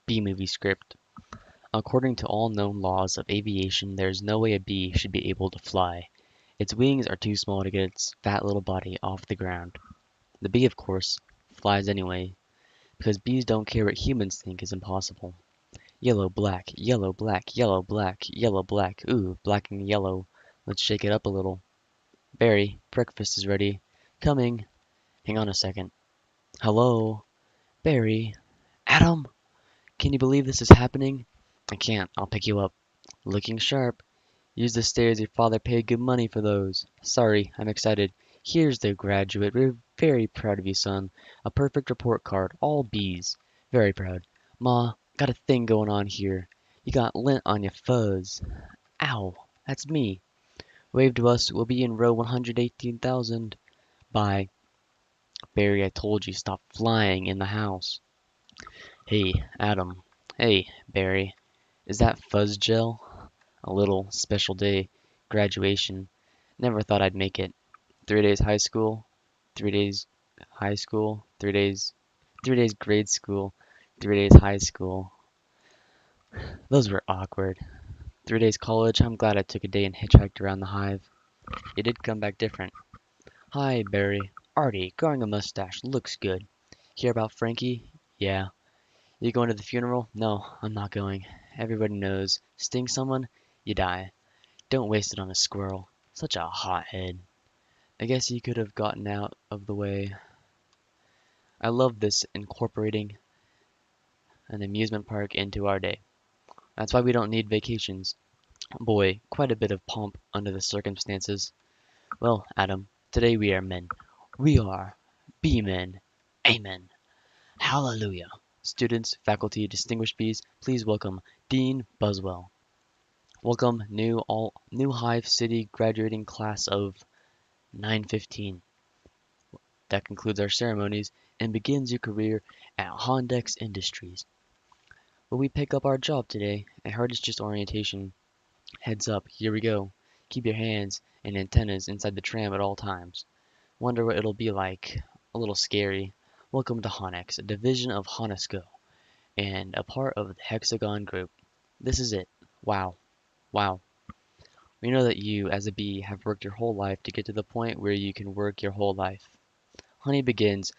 B-movie script. According to all known laws of aviation, there is no way a bee should be able to fly. Its wings are too small to get its fat little body off the ground. The bee, of course, flies anyway, because bees don't care what humans think is impossible. Yellow, black, yellow, black, yellow, black, yellow, black. Ooh, black and yellow. Let's shake it up a little. Barry, breakfast is ready. Coming. Hang on a second. Hello? Barry? Adam? Can you believe this is happening? I can't. I'll pick you up. Looking sharp. Use the stairs. Your father paid good money for those. Sorry, I'm excited. Here's the graduate. We're very proud of you, son. A perfect report card. All B's. Very proud. Ma, got a thing going on here. You got lint on your fuzz. Ow, that's me. Wave to us. We'll be in row 118,000. Bye. Barry, I told you, stop flying in the house. Hey, Adam. Hey, Barry. Is that fuzz gel? A little special day. Graduation. Never thought I'd make it. 3 days high school. 3 days high school. 3 days. 3 days grade school. 3 days high school. Those were awkward. 3 days college. I'm glad I took a day and hitchhiked around the hive. It did come back different. Hi, Barry. Artie, growing a mustache. Looks good. Hear about Frankie? Yeah. You going to the funeral? No, I'm not going. Everybody knows. Sting someone? You die. Don't waste it on a squirrel. Such a hothead. I guess you could have gotten out of the way. I love this incorporating an amusement park into our day. That's why we don't need vacations. Boy, quite a bit of pomp under the circumstances. Well, Adam, today we are men. We are B-men. Amen. Hallelujah. Students, faculty, distinguished bees, please welcome Dean Buswell. Welcome new Hive City graduating class of 915. That concludes our ceremonies and begins your career at Hondex Industries. Will we pick up our job today? I heard it's just orientation. Heads up, here we go. Keep your hands and antennas inside the tram at all times. Wonder what it'll be like. A little scary. Welcome to Honex, a division of Honesco, and a part of the Hexagon Group. This is it. Wow. Wow. We know that you, as a bee, have worked your whole life to get to the point where you can work your whole life. Honey begins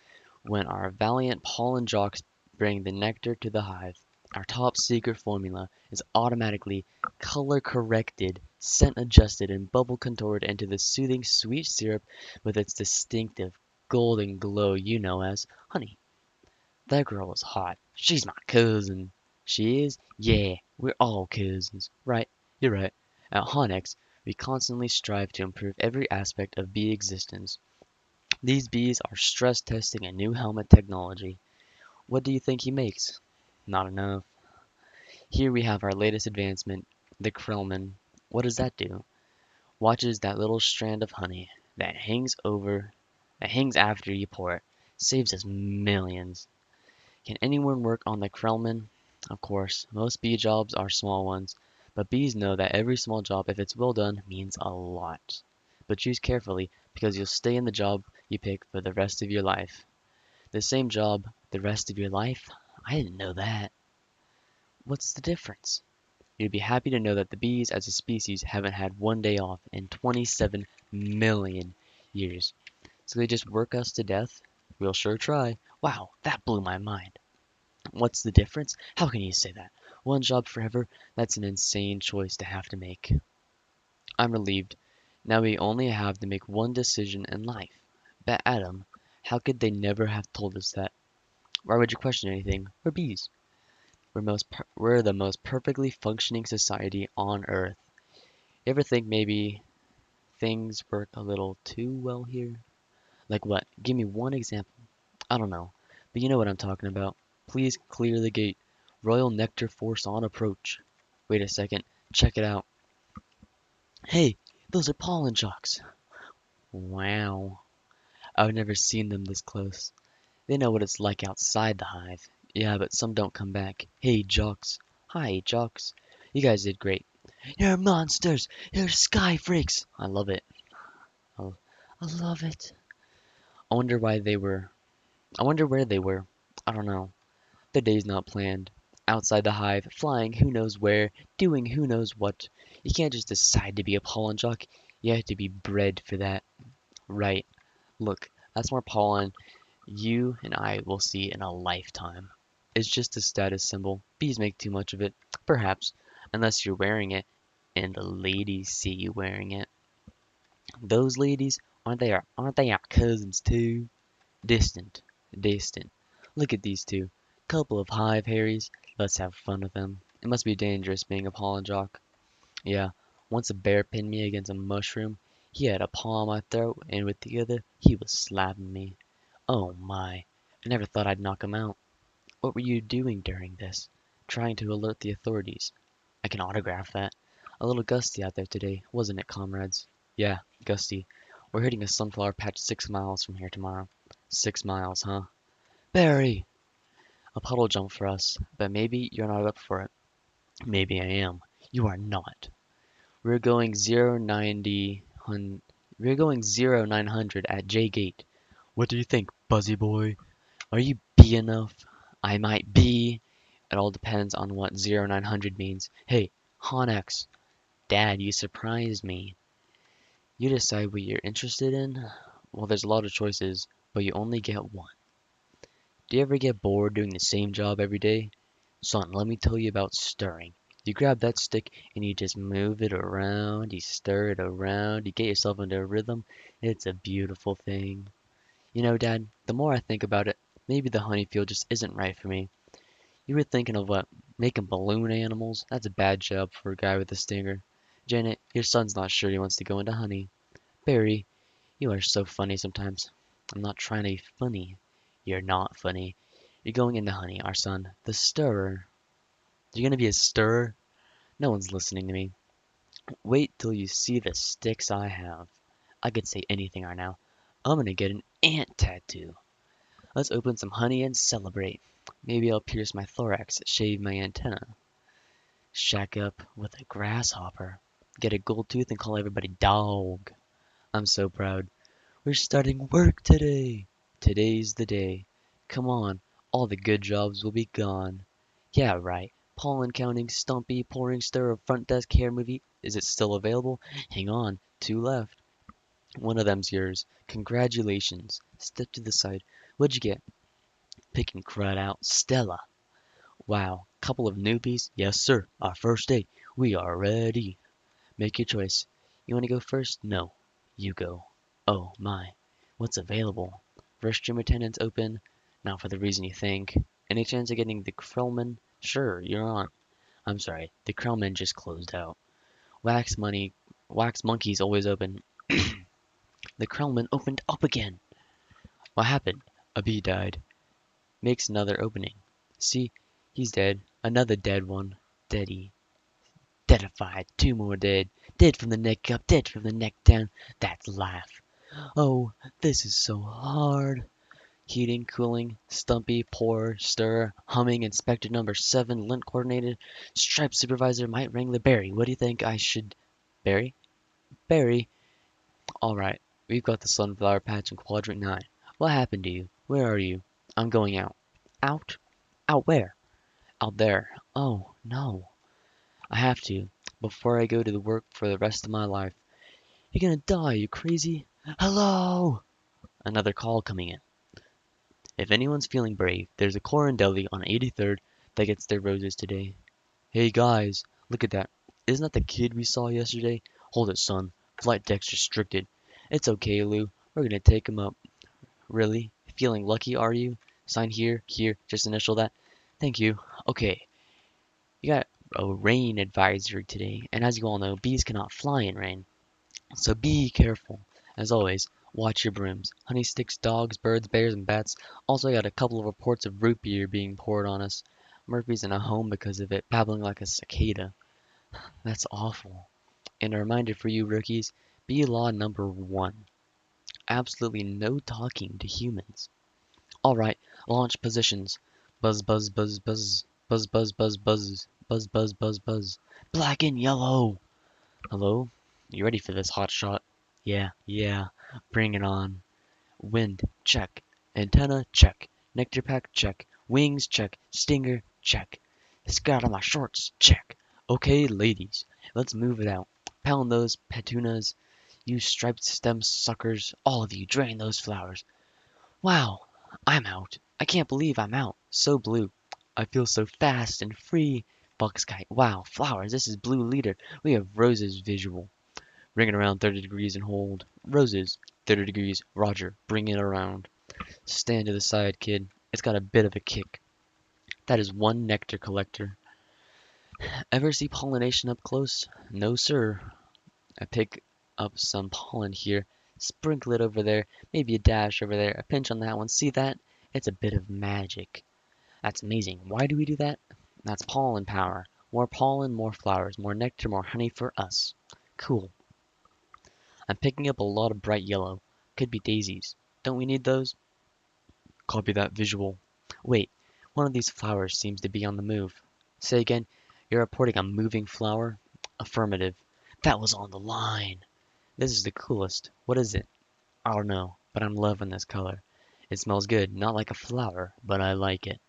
when our valiant pollen jocks bring the nectar to the hive. Our top secret formula is automatically color corrected, scent adjusted, and bubble contoured into the soothing sweet syrup with its distinctive golden glow you know as honey. That girl is hot. She's my cousin. She is? Yeah, we're all cousins. Right, you're right. At Honex, we constantly strive to improve every aspect of bee existence. These bees are stress testing a new helmet technology. What do you think he makes? Not enough. Here we have our latest advancement, the Krellman. What does that do? Watches that little strand of honey that hangs after you pour it. Saves us millions. Can anyone work on the Krellman? Of course, most bee jobs are small ones, but bees know that every small job, if it's well done, means a lot. But choose carefully, because you'll stay in the job you pick for the rest of your life. The same job the rest of your life? I didn't know that. What's the difference? You'd be happy to know that the bees as a species haven't had one day off in 27 million years. So they just work us to death? We'll sure try. Wow, that blew my mind. What's the difference? How can you say that? One job forever? That's an insane choice to have to make. I'm relieved. Now we only have to make one decision in life. But Adam, how could they never have told us that? Why would you question anything? We're bees. We're the most perfectly functioning society on Earth. You ever think maybe things work a little too well here? Like what? Give me one example. I don't know, but you know what I'm talking about. Please clear the gate. Royal Nectar Force on approach. Wait a second. Check it out. Hey, those are pollen jocks. Wow. I've never seen them this close. They know what it's like outside the hive. Yeah, but some don't come back. Hey, jocks. Hi, jocks. You guys did great. You're monsters. You're sky freaks. I love it. I, I love it. I wonder why they were. I wonder where they were. I don't know. Their day's not planned. outside the hive, flying who knows where, doing who knows what. You can't just decide to be a pollen jock. You have to be bred for that. Right. Look, that's more pollen you and I will see in a lifetime. It's just a status symbol. Bees make too much of it. Perhaps. Unless you're wearing it and the ladies see you wearing it. Those ladies, aren't they our cousins too? Distant. Distant. Look at these two. Couple of hive Harrys. Let's have fun with them. It must be dangerous being a pollen jock. Yeah, once a bear pinned me against a mushroom. He had a paw on my throat, and with the other, he was slapping me. Oh my, I never thought I'd knock him out. What were you doing during this? Trying to alert the authorities. I can autograph that. A little gusty out there today, wasn't it, comrades? Yeah, gusty. We're hitting a sunflower patch 6 miles from here tomorrow. 6 miles, huh? Barry! A puddle jump for us, but maybe you're not up for it. Maybe I am. You are not. We're going 090 hun we're going 0900 at J Gate. What do you think, Buzzy boy? Are you B enough? I might be. It all depends on what 0900 means. Hey, Honex. Dad, you surprised me. You decide what you're interested in? Well, there's a lot of choices, but you only get one. Do you ever get bored doing the same job every day? Son, let me tell you about stirring. You grab that stick and you just move it around, you stir it around, you get yourself into a rhythm. It's a beautiful thing. You know, Dad, the more I think about it, maybe the honey field just isn't right for me. You were thinking of what? Making balloon animals? That's a bad job for a guy with a stinger. Janet, your son's not sure he wants to go into honey. Barry, you are so funny sometimes. I'm not trying to be funny. You're not funny. You're going into honey, our son. The stirrer. You're gonna be a stirrer? No one's listening to me. Wait till you see the sticks I have. I could say anything right now. I'm gonna get an ant tattoo. Let's open some honey and celebrate. Maybe I'll pierce my thorax, shave my antenna, shack up with a grasshopper, get a gold tooth and call everybody dog. I'm so proud. We're starting work today. Today's the day. Come on, all the good jobs will be gone. Yeah, right. Pollen counting, Stumpy, pouring stir of front desk hair movie. Is it still available? Hang on, two left. One of them's yours. Congratulations. Step to the side. What'd you get? Picking crud out. Stella. Wow. Couple of newbies? Yes, sir. Our first day. We are ready. Make your choice. You want to go first? No. You go. Oh, my. What's available? Restroom attendants open. Not for the reason you think. Any chance of getting the Krellman? Sure, you're on. I'm sorry, the Krellman just closed out. Wax money, wax monkey's always open. The Krellman opened up again. What happened? A bee died. Makes another opening. See, he's dead. Another dead one. Deady. Deadified. Two more dead. Dead from the neck up, dead from the neck down. That's life. Oh, this is so hard. Heating, cooling, Stumpy, pour, stir, humming, inspector number 7, lint coordinated, stripe supervisor, might wrangler, Barry. What do you think I should... Barry? Barry? Alright, we've got the sunflower patch in quadrant 9. What happened to you? Where are you? I'm going out. Out? Out where? Out there. Oh, no. I have to, before I go to the work for the rest of my life. You're gonna die, you crazy? Hello? Another call coming in. If anyone's feeling brave, there's a Corandelli on 83rd that gets their roses today. Hey guys, look at that. Isn't that the kid we saw yesterday? Hold it, son. Flight deck's restricted. It's okay, Lou. We're gonna take him up. Really? Feeling lucky, are you? Sign here, here, just initial that. Thank you. Okay. You got a rain advisory today, and as you all know, bees cannot fly in rain. So be careful. As always, watch your brooms. Honey sticks, dogs, birds, bears, and bats. Also, I got a couple of reports of root beer being poured on us. Murphy's in a home because of it, babbling like a cicada. That's awful. And a reminder for you rookies, bee law number 1. Absolutely no talking to humans. Alright, launch positions. Buzz, buzz, buzz, buzz. Buzz, buzz, buzz, buzz. Buzz, buzz, buzz, buzz. Black and yellow! Hello? You ready for this hot shot? Yeah, yeah. Bring it on. Wind, check. Antenna, check. Nectar pack, check. Wings, check. Stinger, check. Let's get out of my shorts. Check. Okay, ladies, let's move it out. Pound those petunias. You striped stem suckers. All of you, drain those flowers. Wow, I'm out. I can't believe I'm out. So blue. I feel so fast and free. Buckskite. Wow, flowers. This is blue leader. We have roses visual. Bring it around 30 degrees and hold. Roses. 30 degrees. Roger. Bring it around. Stand to the side, kid. It's got a bit of a kick. That is one nectar collector. Ever see pollination up close? No, sir. I pick up some pollen here. Sprinkle it over there. Maybe a dash over there. A pinch on that one. See that? It's a bit of magic. That's amazing. Why do we do that? That's pollen power. More pollen, more flowers. More nectar, more honey for us. Cool. I'm picking up a lot of bright yellow. Could be daisies. Don't we need those? Copy that visual. Wait, one of these flowers seems to be on the move. Say again, you're reporting a moving flower? Affirmative. That was on the line. This is the coolest. What is it? I don't know, but I'm loving this color. It smells good, not like a flower, but I like it.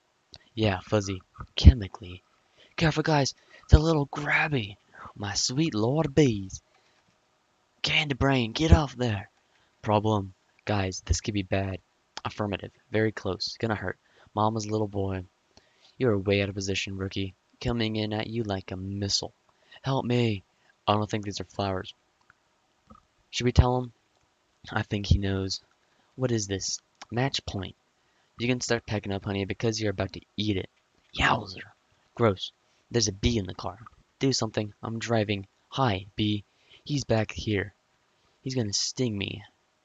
Yeah, fuzzy. Chemically. Careful, guys. It's a little grabby. My sweet lord bees. Candy brain, get off there. Problem. Guys, this could be bad. Affirmative. Very close. Gonna hurt. Mama's little boy. You're way out of position, rookie. Coming in at you like a missile. Help me. I don't think these are flowers. Should we tell him? I think he knows. What is this? Match point. You can start packing up, honey, because you're about to eat it. Yowzer. Gross. There's a bee in the car. Do something. I'm driving. Hi, bee. He's back here. He's gonna sting me.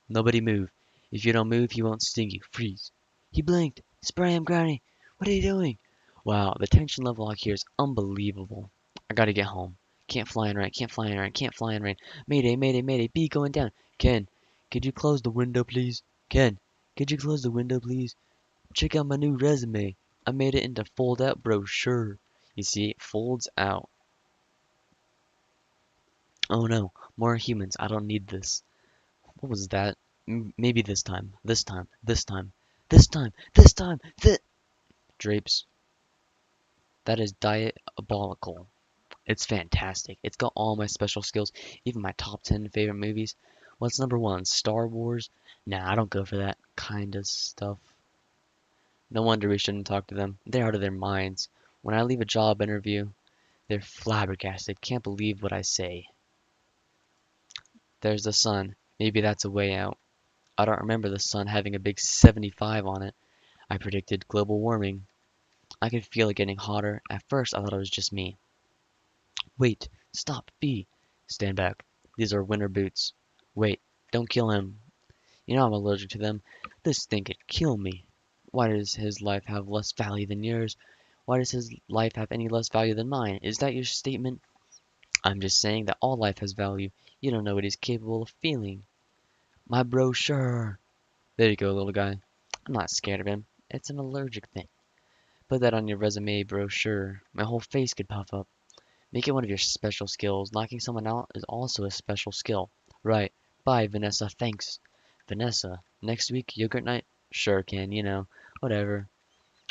Nobody move. If you don't move, he won't sting you. Freeze. He blinked. Spray him, Granny. What are you doing? Wow, the tension level out here is unbelievable. I gotta get home. Can't fly in rain. Can't fly in rain. Can't fly in rain. Mayday, mayday, mayday. Bee going down. Ken, could you close the window, please? Ken, could you close the window, please? Check out my new resume. I made it into fold-out brochure. You see, it folds out. Oh no, more humans. I don't need this. What was that? Maybe this time. This time. This time. This time. This time. Drapes. That is diabolical. It's fantastic. It's got all my special skills, even my top 10 favorite movies. What's number one? Star Wars? Nah, I don't go for that kind of stuff. No wonder we shouldn't talk to them. They're out of their minds. When I leave a job interview, they're flabbergasted. Can't believe what I say. There's the sun. Maybe that's a way out. I don't remember the sun having a big 75 on it. I predicted global warming. I could feel it getting hotter. At first, I thought it was just me. Wait, stop, B. Stand back. These are winter boots. Wait, don't kill him. You know I'm allergic to them. This thing could kill me. Why does his life have less value than yours? Why does his life have any less value than mine? Is that your statement? I'm just saying that all life has value. You don't know what he's capable of feeling. My brochure. There you go, little guy. I'm not scared of him. It's an allergic thing. Put that on your resume brochure. My whole face could puff up. Make it one of your special skills. Knocking someone out is also a special skill. Right. Bye, Vanessa. Thanks. Vanessa. Next week, yogurt night? Sure can, you know. Whatever.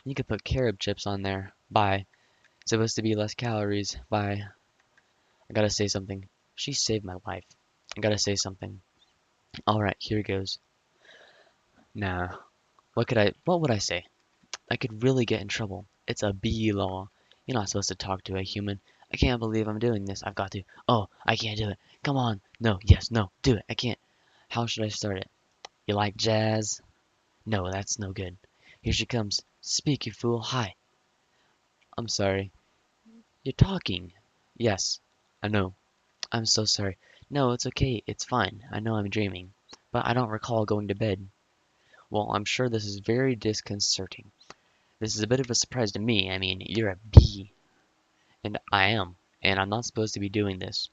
You could put carob chips on there. Bye. Supposed to be less calories. Bye. I gotta say something. She saved my life. I gotta say something. Alright, here goes. Nah. What would I say? I could really get in trouble. It's a bee law. You're not supposed to talk to a human. I can't believe I'm doing this. I've got to. Oh, I can't do it. Come on. No, yes, no. Do it. I can't. How should I start it? You like jazz? No, that's no good. Here she comes. Speak, you fool. Hi. I'm sorry. You're talking. Yes. I know. I'm so sorry. No, it's okay. It's fine. I know I'm dreaming. But I don't recall going to bed. Well, I'm sure this is very disconcerting. This is a bit of a surprise to me. I mean, you're a bee. And I am. And I'm not supposed to be doing this.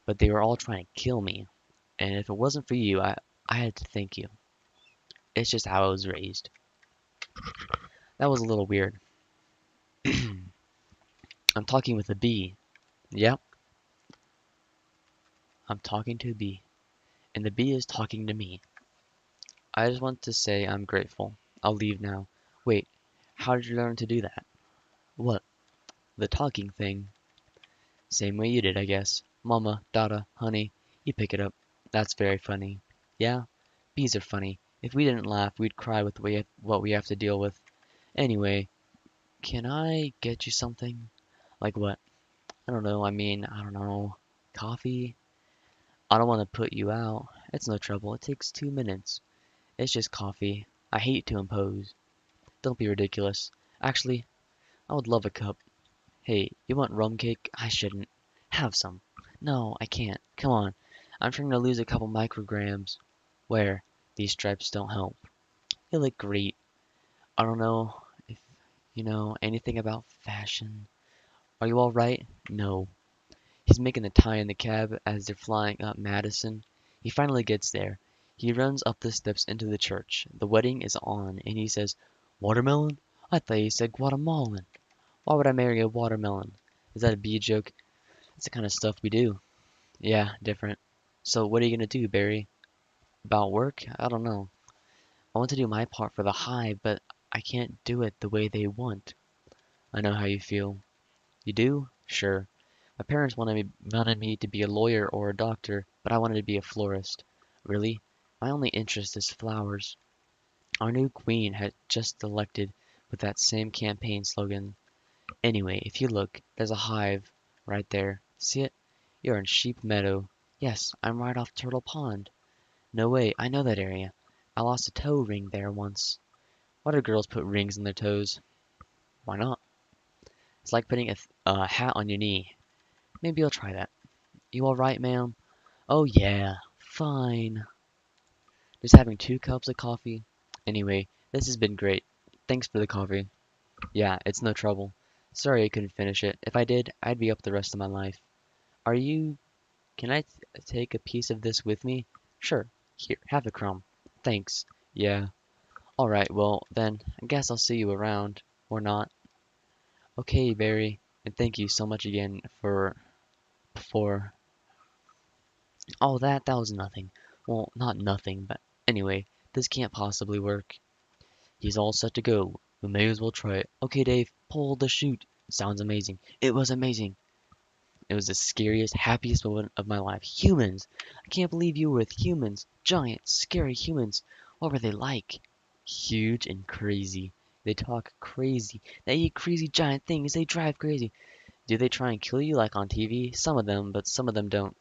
But they were all trying to kill me. And if it wasn't for you, I had to thank you. It's just how I was raised. That was a little weird. I'm talking with a bee. Yep, I'm talking to a bee. And the bee is talking to me. I just want to say I'm grateful. I'll leave now. Wait, how did you learn to do that? What? The talking thing. Same way you did, I guess. Mama, Dada, honey, you pick it up. That's very funny. Yeah, bees are funny. If we didn't laugh, we'd cry with what we have to deal with. Anyway, can I get you something? Like what? I don't know. I don't know. Coffee? I don't want to put you out. It's no trouble. It takes 2 minutes. It's just coffee. I hate to impose. Don't be ridiculous. Actually, I would love a cup. Hey, you want rum cake? I shouldn't. Have some. No, I can't. Come on. I'm trying to lose a couple micrograms. Where? These stripes don't help. You look great. I don't know if you know anything about fashion. Are you alright? No. He's making a tie in the cab as they're flying up Madison. He finally gets there. He runs up the steps into the church. The wedding is on, and he says, "Watermelon? I thought you said Guatemalan. Why would I marry a watermelon? Is that a bee joke? It's the kind of stuff we do." Yeah, different. So what are you gonna do, Barry? About work? I don't know. I want to do my part for the hive, but I can't do it the way they want. I know how you feel. You do? Sure. My parents wanted me to be a lawyer or a doctor, but I wanted to be a florist. Really? My only interest is flowers. Our new queen had just elected with that same campaign slogan. Anyway, if you look, there's a hive right there. See it? You're in Sheep Meadow. Yes, I'm right off Turtle Pond. No way, I know that area. I lost a toe ring there once. Why do girls put rings in their toes? Why not? It's like putting a hat on your knee. Maybe I'll try that. You alright, ma'am? Oh yeah, fine. Just having 2 cups of coffee. Anyway, this has been great. Thanks for the coffee. Yeah, it's no trouble. Sorry I couldn't finish it. If I did, I'd be up the rest of my life. Are you... Can I take a piece of this with me? Sure. Here, have a crumb. Thanks. Yeah. Alright, well, then, I guess I'll see you around. Or not. Okay, Barry. And thank you so much again for... Oh, that was nothing. Well, not nothing, but anyway, this can't possibly work. He's all set to go. We may as well try it. Okay, Dave, pull the chute. Sounds amazing. It was amazing. It was the scariest, happiest moment of my life. Humans! I can't believe you were with humans. Giant, scary humans. What were they like? Huge and crazy. They talk crazy. They eat crazy giant things. They drive crazy. Do they try and kill you like on TV? Some of them, but some of them don't.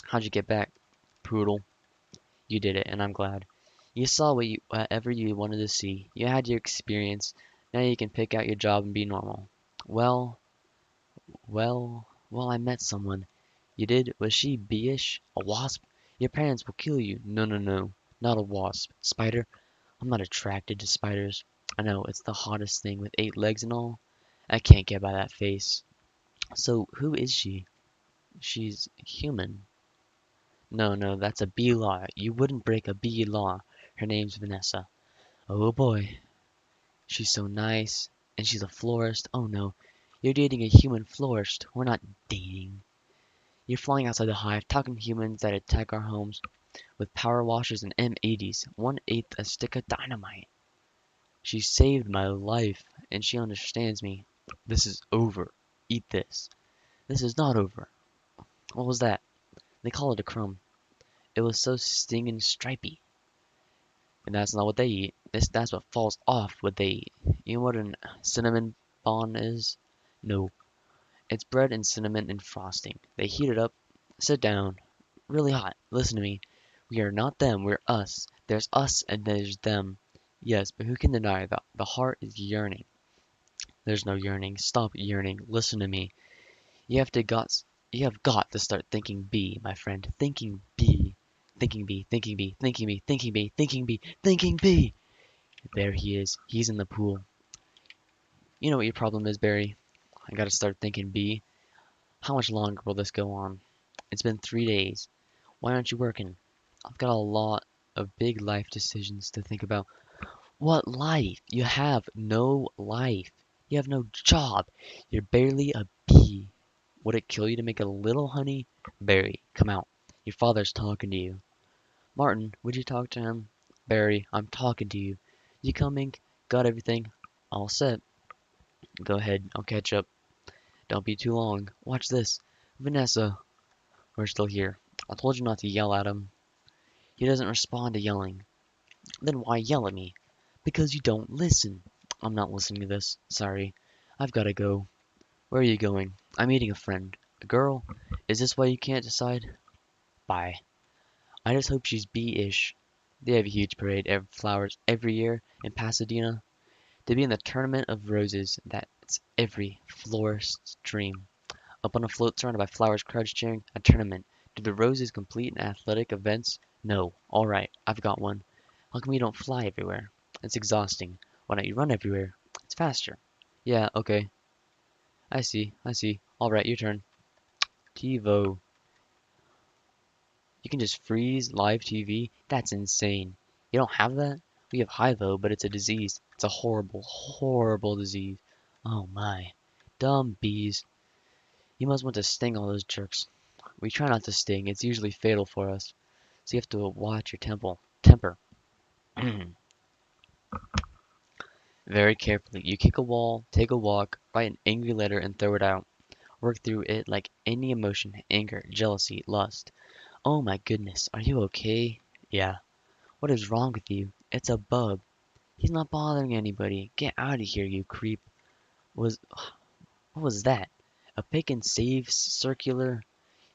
How'd you get back? Poodle. You did it, and I'm glad. You saw whatever you wanted to see. You had your experience. Now you can pick out your job and be normal. Well, well, I met someone. You did? Was she bee-ish? A wasp? Your parents will kill you. No, no, no. Not a wasp. Spider? I'm not attracted to spiders. I know, it's the hottest thing with 8 legs and all. I can't get by that face. So, who is she? She's human. No, no, that's a bee law. You wouldn't break a bee law. Her name's Vanessa. Oh boy. She's so nice. And she's a florist. Oh no. You're dating a human florist. We're not dating. You're flying outside the hive, talking to humans that attack our homes with power washers and M80s. 1/8 a stick of dynamite. She saved my life, and she understands me. This is over. Eat this. This is not over. What was that? They call it a crumb. It was so stinging stripy. And that's not what they eat. That's what falls off what they eat. You know what a cinnamon bun is? No. It's bread and cinnamon and frosting. They heat it up. Sit down. Really hot. Listen to me. We are not them, we're us. There's us and there's them. Yes, but who can deny that the heart is yearning? There's no yearning. Stop yearning. Listen to me. You have got to start thinking B, my friend. Thinking B. Thinking B, thinking B, thinking B, thinking B, thinking B, thinking B. There he is. He's in the pool. You know what your problem is, Barry? I gotta start thinking B. How much longer will this go on? It's been 3 days. Why aren't you working? I've got a lot of big life decisions to think about. What life? You have no life. You have no job. You're barely a bee. Would it kill you to make a little honey? Barry, come out. Your father's talking to you. Martin, would you talk to him? Barry, I'm talking to you. You coming? Got everything? All set. Go ahead, I'll catch up. Don't be too long. Watch this. Vanessa. We're still here. I told you not to yell at him. He doesn't respond to yelling. Then why yell at me? Because you don't listen. I'm not listening to this. Sorry. I've gotta go. Where are you going? I'm meeting a friend. A girl? Is this why you can't decide? Bye. I just hope she's B-ish. They have a huge parade of flowers every year in Pasadena. To be in the Tournament of Roses, that's every florist's dream. Up on a float surrounded by flowers, crowds cheering, a tournament. Do the roses complete in athletic events? No. Alright, I've got one. How come you don't fly everywhere? It's exhausting. Why don't you run everywhere? It's faster. Yeah, okay. I see. Alright, your turn. TiVo. You can just freeze live TV? That's insane. You don't have that? We have HIVO, but it's a disease. It's a horrible, horrible disease. Oh my. Dumb bees. You must want to sting all those jerks. We try not to sting. It's usually fatal for us. So you have to watch your temper. Very carefully. You kick a wall, take a walk, write an angry letter and throw it out. Work through it like any emotion, anger, jealousy, lust. Oh my goodness, are you okay? Yeah. What is wrong with you? It's a bug. He's not bothering anybody. Get out of here, you creep. Was what was that? A pick and save circular?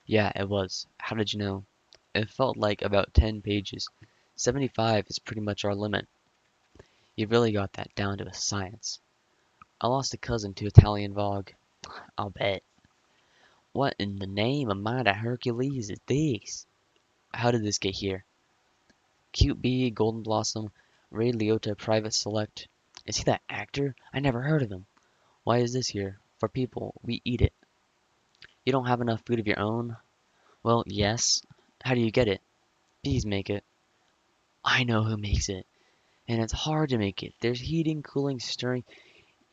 Yeah, it was. How did you know? It felt like about 10 pages. 75 is pretty much our limit. You really got that down to a science. I lost a cousin to Italian Vogue. I'll bet. What in the name of Mighty Hercules is this? How did this get here? Cute Bee, Golden Blossom, Ray Liotta Private Select. Is he that actor? I never heard of him. Why is this here? For people. We eat it. You don't have enough food of your own? Well, yes. How do you get it? Bees make it. I know who makes it. And it's hard to make it. There's heating, cooling, stirring.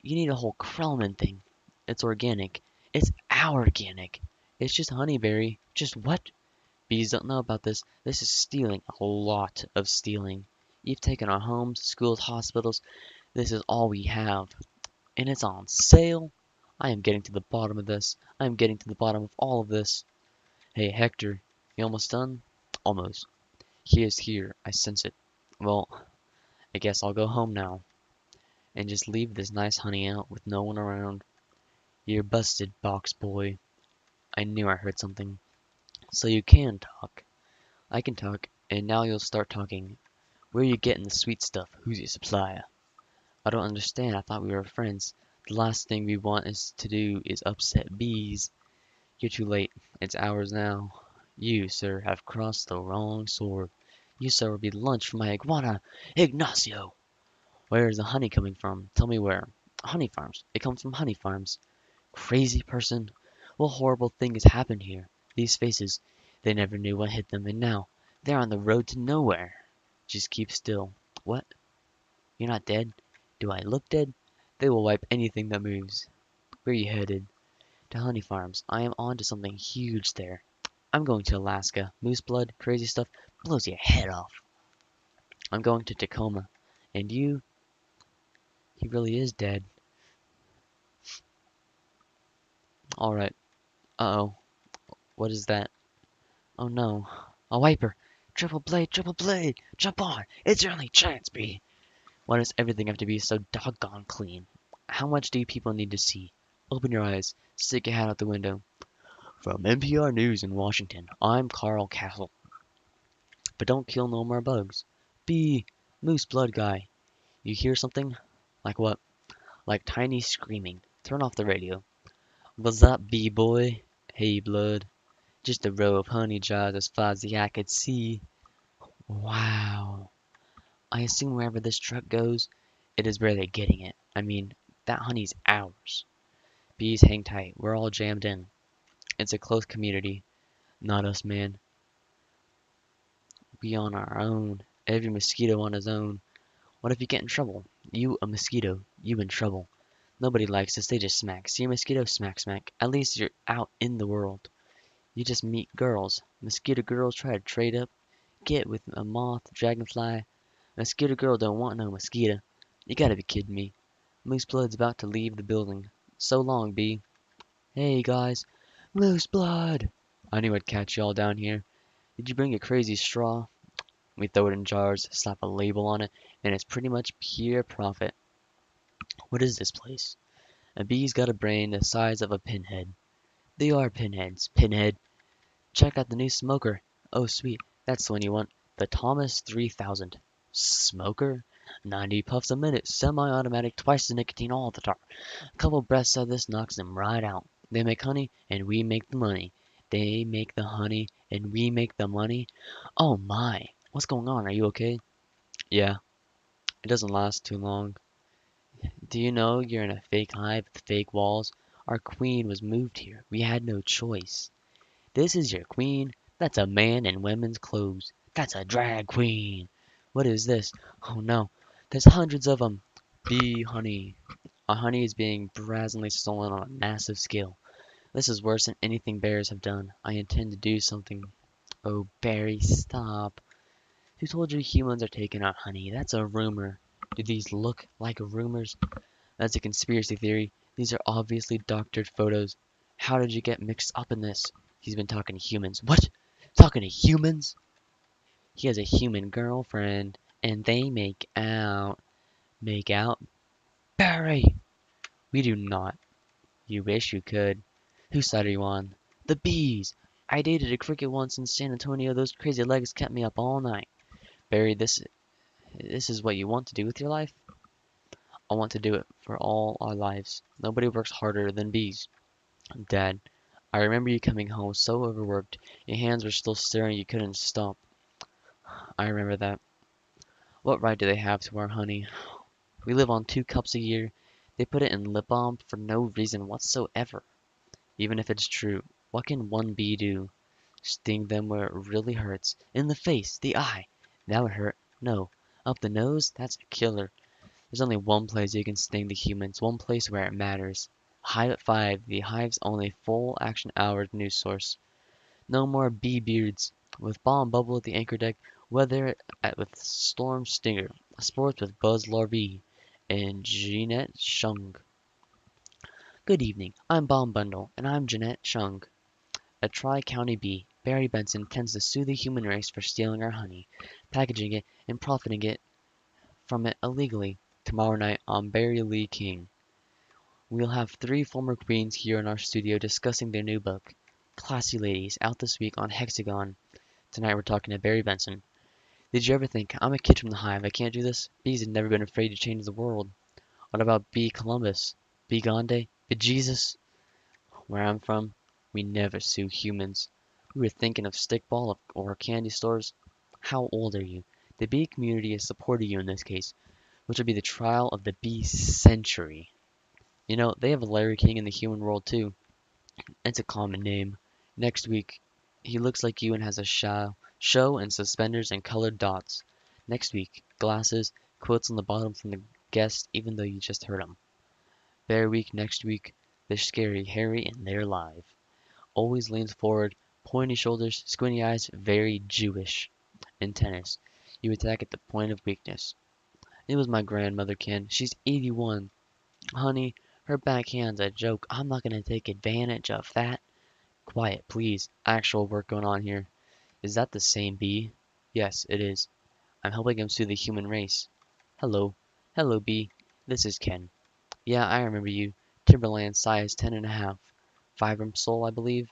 You need a whole Krellman thing. It's organic. It's our organic. It's just honeyberry. Just what? Bees don't know about this. This is stealing. A lot of stealing. You've taken our homes, schools, hospitals. This is all we have. And it's on sale. I am getting to the bottom of this. I am getting to the bottom of all of this. Hey, Hector. You almost done? Almost. He is here. I sense it. Well, I guess I'll go home now. And just leave this nice honey out with no one around. You're busted, box boy. I knew I heard something. So you can talk. I can talk, and now you'll start talking. Where you getting the sweet stuff? Who's your supplier? I don't understand. I thought we were friends. The last thing we want is to do is upset bees. You're too late. It's ours now. You, sir, have crossed the wrong sword. You, sir, will be lunch for my iguana, Ignacio. Where is the honey coming from? Tell me where. Honey farms. It comes from honey farms. Crazy person. What horrible thing has happened here? These faces. They never knew what hit them, and now they're on the road to nowhere. Just keep still. What? You're not dead? Do I look dead? They will wipe anything that moves. Where are you headed? To honey farms. I am on to something huge there. I'm going to Alaska. Moose blood, crazy stuff, blows your head off. I'm going to Tacoma. And you? He really is dead. Alright. Uh-oh. What is that? Oh no. A wiper! Triple blade, triple blade! Jump on! It's your only chance, B! Why does everything have to be so doggone clean? How much do people need to see? Open your eyes. Stick your head out the window. From NPR News in Washington, I'm Carl Castle. But don't kill no more bugs. B! Moose blood guy. You hear something? Like what? Like tiny screaming. Turn off the radio. What's up, B-boy? Hey, blood. Just a row of honey jars as far as the eye could see. Wow. I assume wherever this truck goes, it is where they're getting it. I mean, that honey's ours. Bees, hang tight. We're all jammed in. It's a close community. Not us, man. We on our own. Every mosquito on his own. What if you get in trouble? You a mosquito. You in trouble. Nobody likes this. They just smack. See a mosquito? Smack, smack. At least you're out in the world. You just meet girls. Mosquito girls try to trade up. Get with a moth, dragonfly. Mosquito girl don't want no mosquito. You gotta be kidding me. Moose Blood's about to leave the building. So long, B. Hey guys, moose blood! I knew I'd catch y'all down here. Did you bring a crazy straw? We throw it in jars, slap a label on it, and it's pretty much pure profit. What is this place? A bee's got a brain the size of a pinhead. They are pinheads, pinhead. Check out the new smoker. Oh sweet, that's the one you want. The Thomas 3000. Smoker? 90 puffs a minute, semi-automatic, twice the nicotine all the time. A couple breaths of this knocks them right out. They make honey, and we make the money. They make the honey, and we make the money. Oh my, what's going on? Are you okay? Yeah, it doesn't last too long. Do you know you're in a fake hive with fake walls? Our queen was moved here. We had no choice. This is your queen? That's a man in women's clothes. That's a drag queen. What is this? Oh no, there's hundreds of them. Bee honey. Our honey is being brazenly stolen on a massive scale. This is worse than anything bears have done. I intend to do something. Oh, Barry, stop. Who told you humans are taking our honey? That's a rumor. Do these look like rumors? That's a conspiracy theory. These are obviously doctored photos. How did you get mixed up in this? He's been talking to humans. What? Talking to humans? He has a human girlfriend, and they make out. Make out? Barry! We do not. You wish you could. Whose side are you on? The bees! I dated a cricket once in San Antonio. Those crazy legs kept me up all night. Barry, this is what you want to do with your life? I want to do it for all our lives. Nobody works harder than bees. Dad, I remember you coming home so overworked. Your hands were still stirring, you couldn't stop. I remember that. What right do they have to our honey? We live on 2 cups a year. They put it in lip balm for no reason whatsoever. Even if it's true, what can one bee do? Sting them where it really hurts. In the face, the eye. That would hurt. No. Up the nose? That's a killer. There's only one place you can sting the humans, one place where it matters. Hive at 5, the Hive's only full action hours news source. No more bee beards. With Bomb Bubble at the anchor deck, weather with Storm Stinger, sports with Buzz Larvie, and Jeanette Shung. Good evening, I'm Bomb Bundle, and I'm Jeanette Shung. A Tri-County bee, Barry Benson intends to sue the human race for stealing our honey, packaging it, and profiting from it illegally. Tomorrow night on Barry Lee King. We'll have 3 former queens here in our studio discussing their new book. Classy ladies, out this week on Hexagon. Tonight we're talking to Barry Benson. Did you ever think, I'm a kid from the Hive, I can't do this? Bees have never been afraid to change the world. What about Bee Columbus? Bee Gandhi? Bejesus? Where I'm from, we never sue humans. We were thinking of stickball or candy stores. How old are you? The bee community has supported you in this case, which will be the trial of the bee century. You know, they have a Larry King in the human world too. It's a common name. Next week, he looks like you and has a show and suspenders and colored dots. Next week, glasses, quotes on the bottom from the guest even though you just heard him. Bear week next week, they're scary, hairy, and they're live. Always leans forward, pointy shoulders, squinty eyes, very Jewish. In tennis, you attack at the point of weakness. It was my grandmother, Ken. She's 81. Honey, her backhand's a joke. I'm not gonna take advantage of that. Quiet, please. Actual work going on here. Is that the same bee? Yes, it is. I'm helping him sue the human race. Hello. Hello, bee. This is Ken. Yeah, I remember you. Timberland size 10.5. Vibram soul, I believe.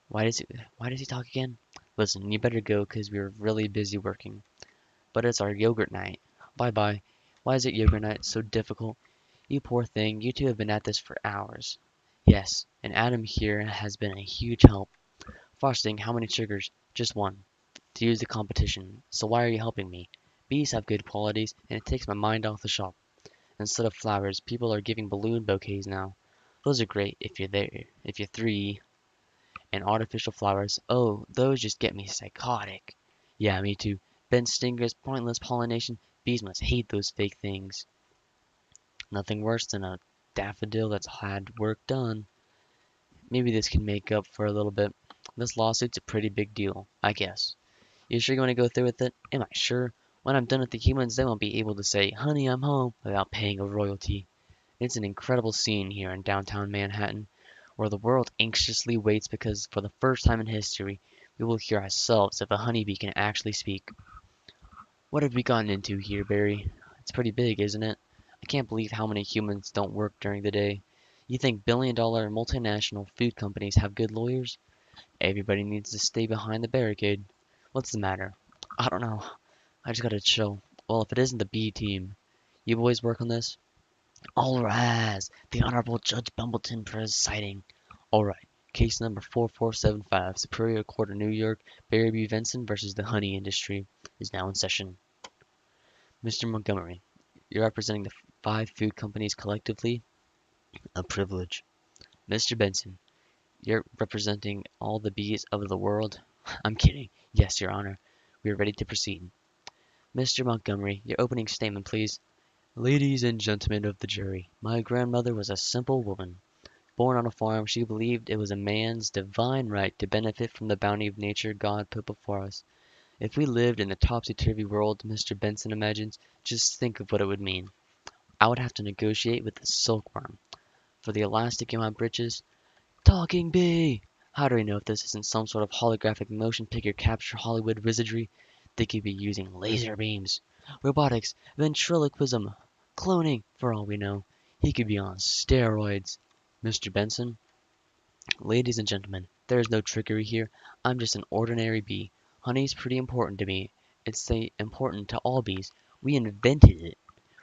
Why does he talk again? Listen, you better go, 'cause we're really busy working. But it's our yogurt night. Bye bye. Why is it yogurt night so difficult? You poor thing, you two have been at this for hours. Yes, and Adam here has been a huge help. Frosting, how many sugars? Just one. To use the competition. So why are you helping me? Bees have good qualities, and it takes my mind off the shop. Instead of flowers, people are giving balloon bouquets now. Those are great if you're there, if you're 3. And artificial flowers, oh, those just get me psychotic. Yeah, me too. Bent stingers, pointless pollination, bees must hate those fake things. Nothing worse than a daffodil that's had work done. Maybe this can make up for a little bit. This lawsuit's a pretty big deal, I guess. You sure you want to go through with it? Am I sure? When I'm done with the humans, they won't be able to say, honey, I'm home, without paying a royalty. It's an incredible scene here in downtown Manhattan. where the world anxiously waits because for the first time in history, we will hear ourselves if a honeybee can actually speak. What have we gotten into here, Barry? It's pretty big, isn't it? I can't believe how many humans don't work during the day. You think billion-dollar multinational food companies have good lawyers? Everybody needs to stay behind the barricade. What's the matter? I don't know. I just gotta chill. Well, if it isn't the B team, you boys work on this? All rise! The Honorable Judge Bumbleton presiding. All right. Case number 4475, Superior Court of New York, Barry B. Vinson versus the honey industry, is now in session. Mr. Montgomery, you're representing the five food companies collectively. A privilege. Mr. Benson, you're representing all the bees of the world. I'm kidding. Yes, Your Honor. We are ready to proceed. Mr. Montgomery, your opening statement, please. Ladies and gentlemen of the jury, my grandmother was a simple woman. Born on a farm, she believed it was a man's divine right to benefit from the bounty of nature God put before us. If we lived in the topsy-turvy world Mr. Benson imagines, just think of what it would mean. I would have to negotiate with the silkworm. For the elastic in my breeches, talking bee! How do we know if this isn't some sort of holographic motion picture capture Hollywood wizardry? They could be using laser beams, robotics, ventriloquism, cloning, for all we know. He could be on steroids. Mr. Benson, ladies and gentlemen, there is no trickery here. I'm just an ordinary bee. Honey's pretty important to me. It's important to all bees. We invented it.